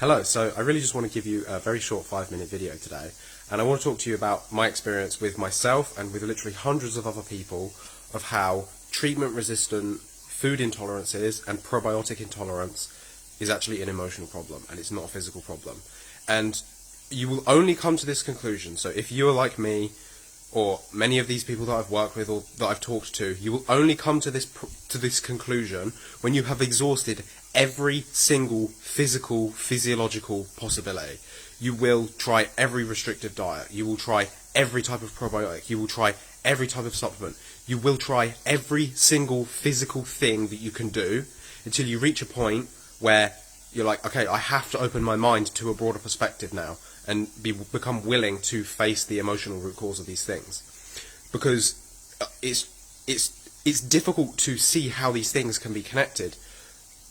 Hello, so I really just want to give you a very short 5-minute video today, and I want to talk to you about my experience with myself and with literally hundreds of other people of how treatment-resistant food intolerances and probiotic intolerance is actually an emotional problem, and it's not a physical problem. And you will only come to this conclusion, so if you are like me, or many of these people that I've worked with or that I've talked to, you will only come to this conclusion when you have exhausted every single physiological possibility. You will try every restrictive diet. You will try every type of probiotic. You will try every type of supplement. You will try every single physical thing that you can do until you reach a point where you're like, okay, I have to open my mind to a broader perspective now and become willing to face the emotional root cause of these things, because it's difficult to see how these things can be connected.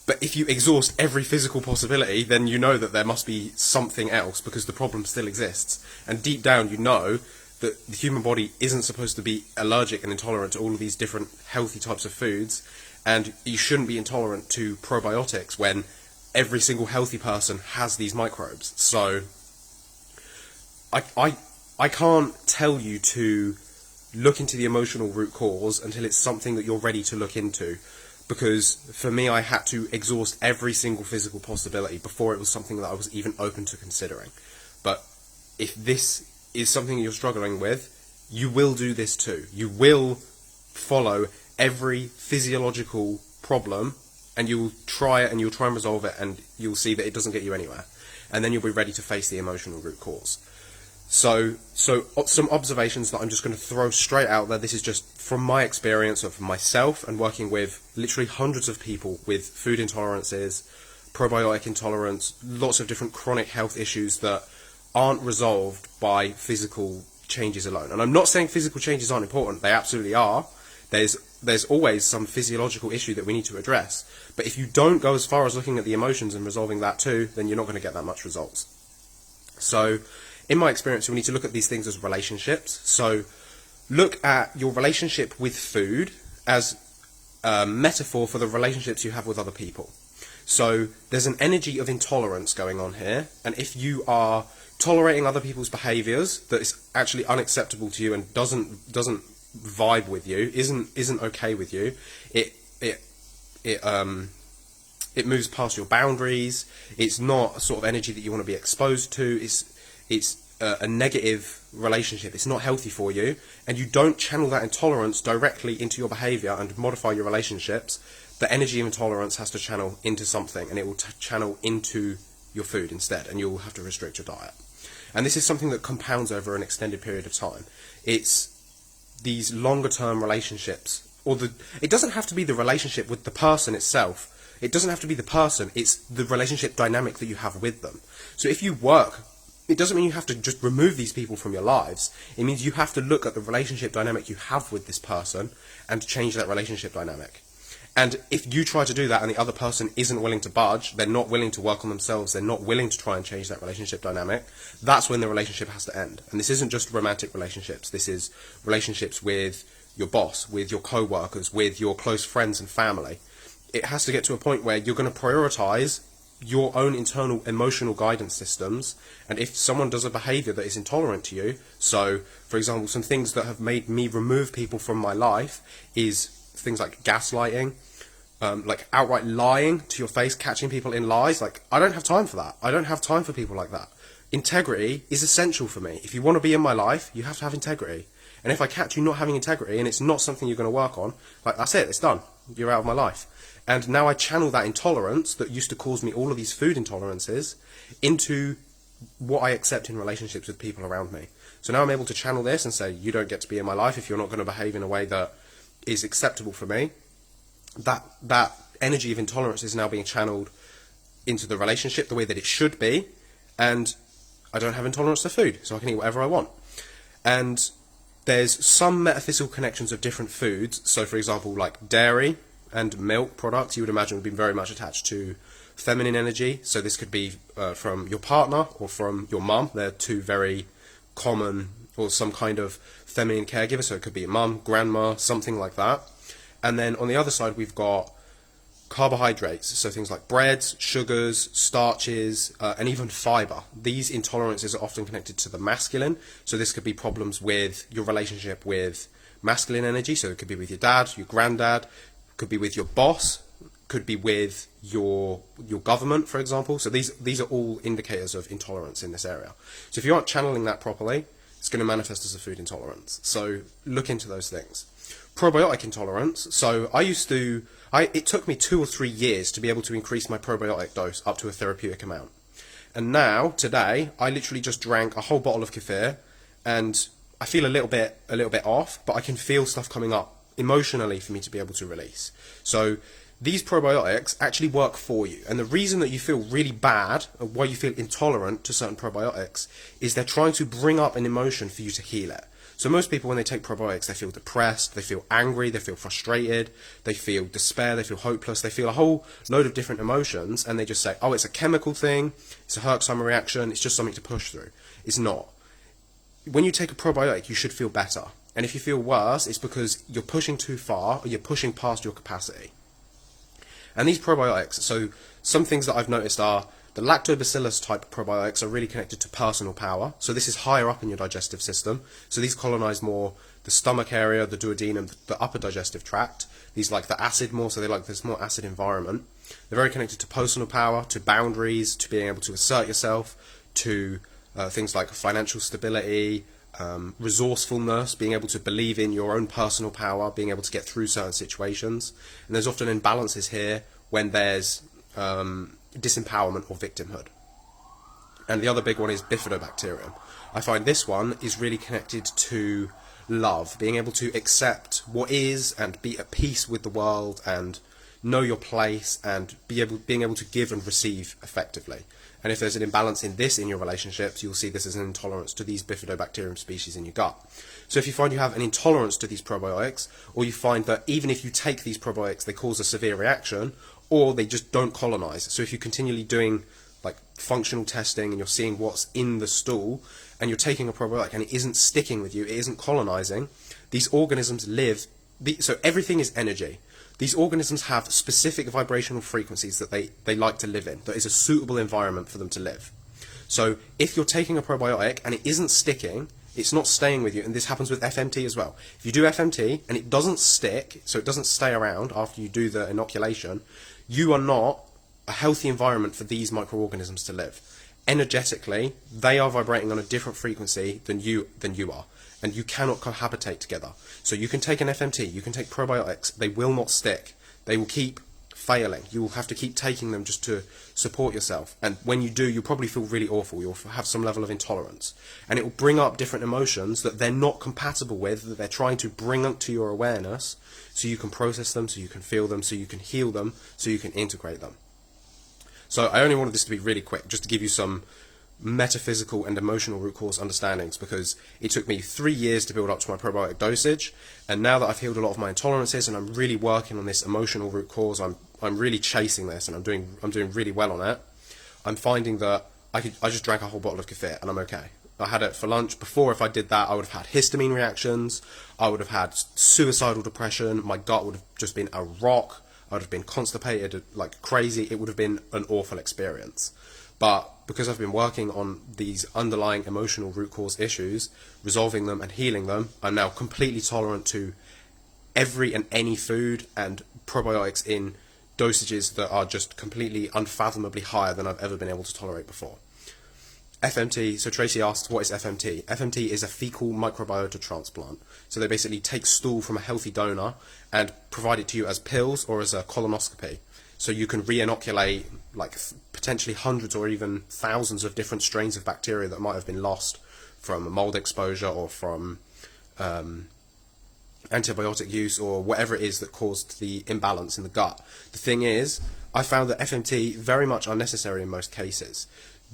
But if you exhaust every physical possibility, then you know that there must be something else, because the problem still exists. And deep down you know that the human body isn't supposed to be allergic and intolerant to all of these different healthy types of foods, and you shouldn't be intolerant to probiotics when every single healthy person has these microbes. So I can't tell you to look into the emotional root cause until it's something that you're ready to look into, because for me I had to exhaust every single physical possibility before it was something that I was even open to considering. But if this is something you're struggling with, you will do this too. You will follow every physiological problem and you'll try it and you'll try and resolve it, and you'll see that it doesn't get you anywhere. And then you'll be ready to face the emotional root cause. So some observations that I'm just going to throw straight out there. This is just from my experience of myself and working with literally hundreds of people with food intolerances, probiotic intolerance, lots of different chronic health issues that aren't resolved by physical changes alone. And I'm not saying physical changes aren't important. They absolutely are. There's always some physiological issue that we need to address. But if you don't go as far as looking at the emotions and resolving that too, then you're not going to get that much results. So in my experience, we need to look at these things as relationships. So look at your relationship with food as a metaphor for the relationships you have with other people. So there's an energy of intolerance going on here, and if you are tolerating other people's behaviors that is actually unacceptable to you and doesn't vibe with you, isn't okay with you, it moves past your boundaries. It's not a sort of energy that you want to be exposed to. It's a negative relationship. It's not healthy for you, and you don't channel that intolerance directly into your behavior and modify your relationships. The energy of intolerance has to channel into something, and it will channel into your food instead, and you'll have to restrict your diet. And this is something that compounds over an extended period of time. It's these longer term relationships, it doesn't have to be the relationship with the person itself. It doesn't have to be the person, it's the relationship dynamic that you have with them. So if you work, it doesn't mean you have to just remove these people from your lives. It means you have to look at the relationship dynamic you have with this person and change that relationship dynamic. And if you try to do that and the other person isn't willing to budge, they're not willing to work on themselves, they're not willing to try and change that relationship dynamic, that's when the relationship has to end. And this isn't just romantic relationships. This is relationships with your boss, with your co-workers, with your close friends and family. It has to get to a point where you're going to prioritize your own internal emotional guidance systems, and if someone does a behavior that is intolerant to you, so for example some things that have made me remove people from my life is things like gaslighting, like outright lying to your face, catching people in lies. Like, I don't have time for that. I don't have time for people like that. Integrity is essential for me. If you want to be in my life, you have to have integrity. And if I catch you not having integrity and it's not something you're going to work on, like, that's it, it's done. You're out of my life. And now I channel that intolerance that used to cause me all of these food intolerances into what I accept in relationships with people around me. So now I'm able to channel this and say, you don't get to be in my life if you're not going to behave in a way that is acceptable for me. That energy of intolerance is now being channeled into the relationship the way that it should be, and I don't have intolerance to food, so I can eat whatever I want. And there's some metaphysical connections of different foods. So for example, like dairy and milk products, you would imagine would be very much attached to feminine energy. So this could be from your partner or from your mum. They're two very common, or some kind of feminine caregiver. So it could be a mum, grandma, something like that. And then on the other side, we've got Carbohydrates, so things like breads, sugars, starches, and even fiber. These intolerances are often connected to the masculine, so this could be problems with your relationship with masculine energy, so it could be with your dad, your granddad, could be with your boss, could be with your government, for example. So these are all indicators of intolerance in this area. So if you aren't channeling that properly, it's going to manifest as a food intolerance. So look into those things. Probiotic intolerance. So it took me 2 or 3 years to be able to increase my probiotic dose up to a therapeutic amount. And now, today, I literally just drank a whole bottle of kefir, and I feel a little bit off, but I can feel stuff coming up emotionally for me to be able to release. So these probiotics actually work for you. And the reason that you feel really bad, or why you feel intolerant to certain probiotics, is they're trying to bring up an emotion for you to heal it. So most people, when they take probiotics, they feel depressed, they feel angry, they feel frustrated, they feel despair, they feel hopeless, they feel a whole load of different emotions, and they just say, oh, it's a chemical thing, it's a Herxheimer reaction, it's just something to push through. It's not. When you take a probiotic, you should feel better. And if you feel worse, it's because you're pushing too far, or you're pushing past your capacity. And these probiotics, so some things that I've noticed are the lactobacillus type probiotics are really connected to personal power. So this is higher up in your digestive system. So these colonize more the stomach area, the duodenum, the upper digestive tract. These like the acid more, so they like this more acid environment. They're very connected to personal power, to boundaries, to being able to assert yourself, to things like financial stability, resourcefulness, being able to believe in your own personal power, being able to get through certain situations. And there's often imbalances here when there's disempowerment or victimhood. And the other big one is bifidobacterium. I find this one is really connected to love, being able to accept what is and be at peace with the world and know your place and being able to give and receive effectively. And if there's an imbalance in this in your relationships, you'll see this as an intolerance to these bifidobacterium species in your gut. So if you find you have an intolerance to these probiotics, or you find that even if you take these probiotics, they cause a severe reaction, or they just don't colonize. So if you're continually doing like functional testing and you're seeing what's in the stool, and you're taking a probiotic and it isn't sticking with you, it isn't colonizing, these organisms live, so everything is energy. These organisms have specific vibrational frequencies that they like to live in, that is a suitable environment for them to live. So if you're taking a probiotic and it isn't sticking, it's not staying with you, and this happens with FMT as well. If you do FMT and it doesn't stick, so it doesn't stay around after you do the inoculation, you are not a healthy environment for these microorganisms to live. Energetically, they are vibrating on a different frequency than you are, and you cannot cohabitate together. So you can take an FMT, you can take probiotics, they will not stick. They will keep failing. You will have to keep taking them just to support yourself. And when you do, you'll probably feel really awful. You'll have some level of intolerance. And it will bring up different emotions that they're not compatible with, that they're trying to bring up to your awareness so you can process them, so you can feel them, so you can heal them, so you can integrate them. So I only wanted this to be really quick, just to give you some metaphysical and emotional root cause understandings, because it took me 3 years to build up to my probiotic dosage, and now that I've healed a lot of my intolerances and I'm really working on this emotional root cause, I'm really chasing this, and I'm doing really well on it. I'm finding that I just drank a whole bottle of kefir and I'm okay. I had it for lunch. Before, if I did that, I would have had histamine reactions, I would have had suicidal depression, my gut would have just been a rock, I would have been constipated like crazy. It would have been an awful experience. But because I've been working on these underlying emotional root cause issues, resolving them and healing them, I'm now completely tolerant to every and any food and probiotics in dosages that are just completely unfathomably higher than I've ever been able to tolerate before. FMT, so Tracy asks, what is FMT? FMT is a fecal microbiota transplant. So they basically take stool from a healthy donor and provide it to you as pills or as a colonoscopy. So you can re-inoculate like potentially hundreds or even thousands of different strains of bacteria that might have been lost from mold exposure or from antibiotic use or whatever it is that caused the imbalance in the gut. The thing is, I found that FMT very much unnecessary in most cases.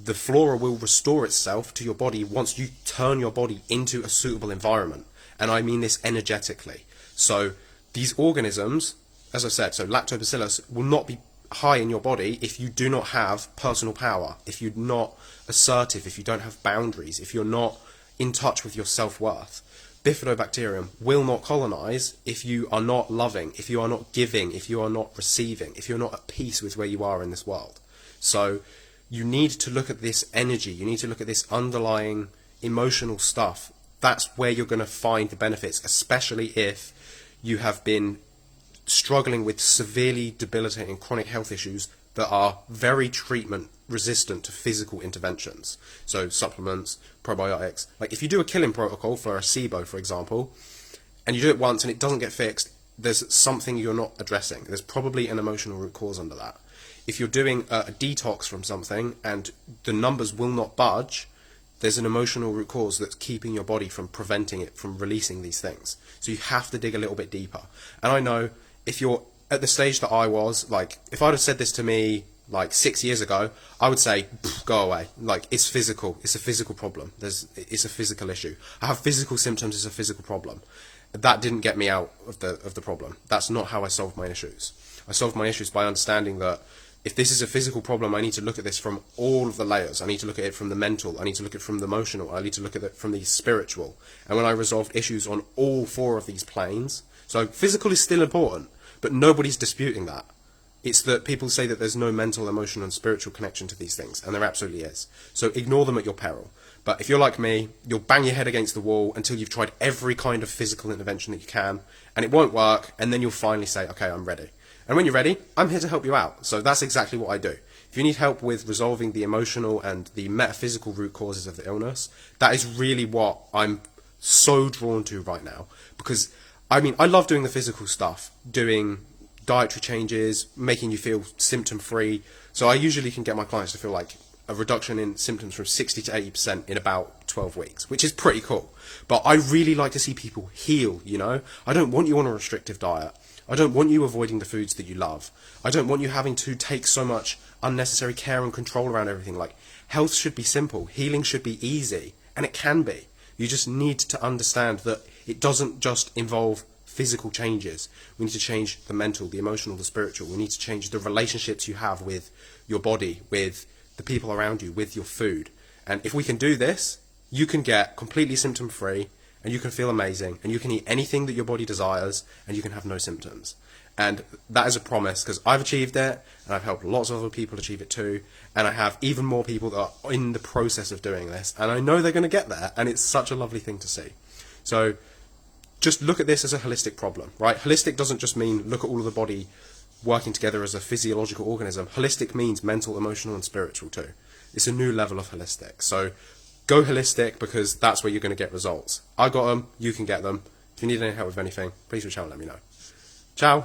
The flora will restore itself to your body once you turn your body into a suitable environment. And I mean this energetically. So these organisms, as I said, so lactobacillus will not be high in your body if you do not have personal power, if you're not assertive, if you don't have boundaries, if you're not in touch with your self-worth. bifidobacterium will not colonize if you are not loving, if you are not giving, if you are not receiving, if you're not at peace with where you are in this world. So you need to look at this energy, you need to look at this underlying emotional stuff. That's where you're going to find the benefits, especially if you have been struggling with severely debilitating chronic health issues that are very treatment resistant to physical interventions. So supplements, probiotics. Like if you do a killing protocol for a SIBO, for example, and you do it once and it doesn't get fixed, there's something you're not addressing. There's probably an emotional root cause under that. If you're doing a detox from something and the numbers will not budge, there's an emotional root cause that's keeping your body from preventing it from releasing these things. So you have to dig a little bit deeper. And I know if you're at the stage that I was, like if I'd have said this to me like 6 years ago, I would say, go away. Like it's physical. It's a physical problem. It's a physical issue. I have physical symptoms. It's a physical problem. That didn't get me out of the problem. That's not how I solved my issues. I solved my issues by understanding that if this is a physical problem, I need to look at this from all of the layers. I need to look at it from the mental. I need to look at it from the emotional. I need to look at it from the spiritual. And when I resolved issues on all 4 of these planes, so physical is still important, but nobody's disputing that. It's that people say that there's no mental, emotional, and spiritual connection to these things, and there absolutely is. So ignore them at your peril. But if you're like me, you'll bang your head against the wall until you've tried every kind of physical intervention that you can, and it won't work, and then you'll finally say, okay, I'm ready. And when you're ready, I'm here to help you out. So that's exactly what I do. If you need help with resolving the emotional and the metaphysical root causes of the illness, that is really what I'm so drawn to right now. Because, I mean, I love doing the physical stuff, doing dietary changes, making you feel symptom-free. So I usually can get my clients to feel like a reduction in symptoms from 60 to 80% in about 12 weeks, which is pretty cool. But I really like to see people heal, you know? I don't want you on a restrictive diet. I don't want you avoiding the foods that you love. I don't want you having to take so much unnecessary care and control around everything. Like, health should be simple. Healing should be easy. And it can be. You just need to understand that it doesn't just involve physical changes. We need to change the mental, the emotional, the spiritual. We need to change the relationships you have with your body, with the people around you, with your food. And if we can do this, you can get completely symptom-free, and you can feel amazing, and you can eat anything that your body desires, and you can have no symptoms. And that is a promise, because I've achieved it, and I've helped lots of other people achieve it too, and I have even more people that are in the process of doing this, and I know they're going to get there, and it's such a lovely thing to see. So just look at this as a holistic problem, right? Holistic doesn't just mean look at all of the body working together as a physiological organism. Holistic means mental, emotional, and spiritual too. It's a new level of holistic. So go holistic, because that's where you're going to get results. I got them, you can get them. If you need any help with anything, please reach out and let me know. Ciao.